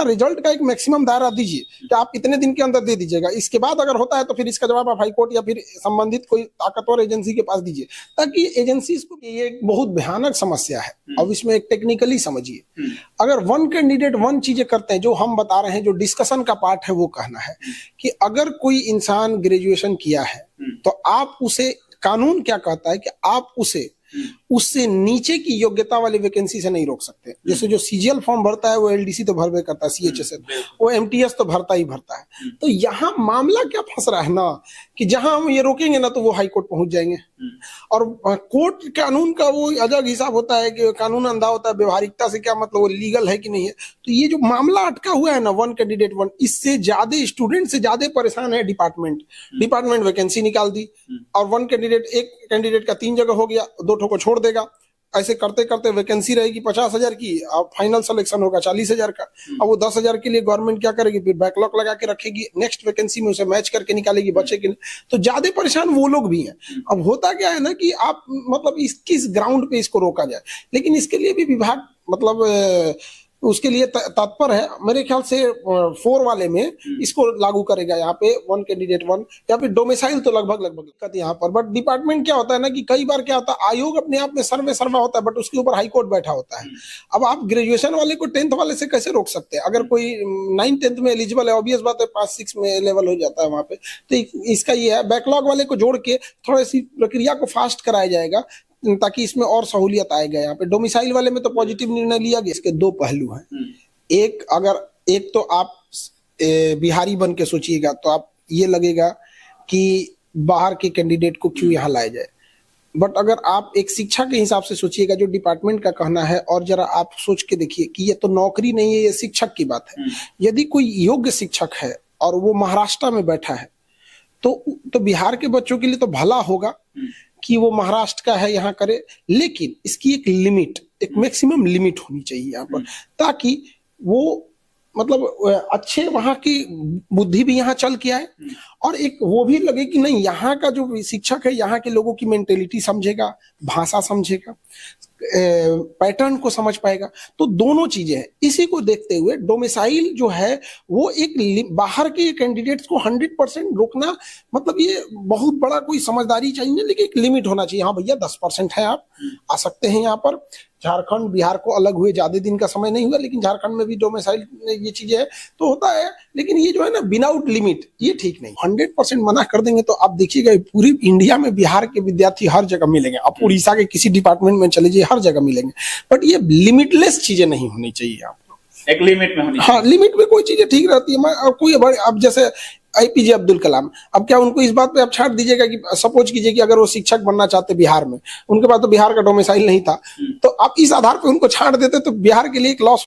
Result का एक maximum दायरा दीजिए कि आप इतने दिन के अंदर दे दीजिएगा। इसके बाद अगर होता है तो फिर इसका जवाब आप हाईकोर्ट या फिर संबंधित कोई ताकतवर एजेंसी के पास दीजिए, ताकि एजेंसीज को ये एक बहुत भयानक समस्या है। अब इसमें एक टेक्निकली समझिए, अगर वन कैंडिडेट वन चीजें करते हैं, जो हम बता रहे हैं, जो डिस्कशन का पार्ट है, वो कहना है कि अगर कोई इंसान ग्रेजुएशन किया है तो आप उसे, कानून क्या कहता है कि आप उसे उससे नीचे की योग्यता वाली वैकेंसी से नहीं रोक सकते। जैसे जो सीजीएल फॉर्म भरता है वो एलडीसी तो भरवे करता है, सीएचएसएल, वो एमटीएस तो भरता ही भरता है। तो यहाँ मामला क्या फंस रहा है ना, कि जहां हम ये रोकेंगे ना तो वो हाई कोर्ट पहुंच जाएंगे। और कोर्ट कानून का वो अलग हिसाब होता है कि कानून अंधा होता है, व्यवहारिकता से क्या मतलब, वो लीगल है कि नहीं है। तो ये जो मामला अटका हुआ है ना, वन कैंडिडेट वन, इससे ज्यादा स्टूडेंट से ज्यादा परेशान है डिपार्टमेंट वैकेंसी निकाल दी और वन कैंडिडेट, एक कैंडिडेट का 3 जगह हो गया, 2 ठो को छोड़ देगा। ऐसे करते करते वैकेंसी रहेगी 50,000 की, अब फाइनल सिलेक्शन होगा 40,000 का। अब वो 10,000 के लिए गवर्नमेंट क्या करेगी, फिर बैकलॉग लगा के रखेगी, नेक्स्ट वैकेंसी में उसे मैच करके निकालेगी बच्चे के लिए। तो ज्यादा परेशान वो लोग भी हैं। अब होता क्या है ना कि आप मतलब किस ग्राउंड पे इसको रोका जाए, लेकिन इसके लिए भी विभाग मतलब उसके लिए तत्पर है। मेरे ख्याल से 4 वाले में इसको लागू करेगा यहाँ पे, वन कैंडिडेट वन, या फिर डोमिसाइल तो लगभग दिक्कत यहाँ पर। बट डिपार्टमेंट क्या होता है ना कि कई बार क्या होता है, आयोग अपने आप में सर्वा होता है, बट उसके ऊपर हाई कोर्ट बैठा होता है। अब आप ग्रेजुएशन वाले को 10th वाले से कैसे रोक सकते हैं? अगर कोई 9th 10th में एलिजिबल है, ऑब्वियस बात है 5-6 में लेवल हो जाता है वहां पे। तो इसका ये है, बैकलॉग वाले को जोड़ के थोड़ी सी प्रक्रिया को फास्ट कराया जाएगा ताकि इसमें और सहूलियत आएगा। यहाँ पे डोमिसाइल वाले में तो पॉजिटिव निर्णय लिया गया। इसके 2 पहलू हैं। एक तो आप बिहारी बन के सोचिएगा तो आप ये लगेगा कि बाहर के कैंडिडेट को क्यों यहाँ लाया जाए। बट अगर आप एक शिक्षा के हिसाब से सोचिएगा, जो डिपार्टमेंट का कहना है, और जरा आप सोच के देखिए कि ये तो नौकरी नहीं है, ये शिक्षक की बात है। यदि कोई योग्य शिक्षक है और वो महाराष्ट्र में बैठा है तो बिहार के बच्चों के लिए तो भला होगा कि वो महाराष्ट्र का है, यहाँ करे। लेकिन इसकी एक लिमिट, एक मैक्सिमम लिमिट होनी चाहिए यहाँ पर, ताकि वो मतलब अच्छे वहां की बुद्धि भी यहाँ चल के आए, और एक वो भी लगे कि नहीं, यहाँ का जो शिक्षक है यहाँ के लोगों की मेंटेलिटी समझेगा, भाषा समझेगा, पैटर्न को समझ पाएगा। तो दोनों चीजें हैं। इसी को देखते हुए डोमिसाइल जो है वो एक बाहर के कैंडिडेट्स को 100% रोकना, मतलब ये बहुत बड़ा कोई समझदारी चाहिए, लेकिन एक लिमिट होना चाहिए। हाँ भैया 10% है, आप आ सकते हैं यहाँ पर। झारखंड बिहार को अलग हुए ज्यादा दिन का समय नहीं हुआ, लेकिन झारखंड में भी डोमिसाइल ये चीजें है तो होता है। लेकिन ये जो है ना विदाउट लिमिट, ये ठीक नहीं। 100% मना कर देंगे तो आप देखिएगा पूरी इंडिया में बिहार के विद्यार्थी हर जगह मिलेंगे। आप उड़ीसा के किसी डिपार्टमेंट में चले जाइए, हर जगह मिलेंगे। बट ये लिमिटलेस चीजें नहीं होनी चाहिए। आप एक लिमिट में होनी। हाँ, लिमिट में कोई चीजें ठीक रहती है। कोई अब जैसे APJ अब्दुल कलाम, अब क्या उनको इस बात पे आप छाट दीजिएगा कि सपोज कीजिए कि अगर वो शिक्षक बनना चाहते बिहार में, उनके पास तो बिहार का डोमिसाइल नहीं था, तो आप इस आधार पे उनको छाट देते तो बिहार के लिए एक लॉस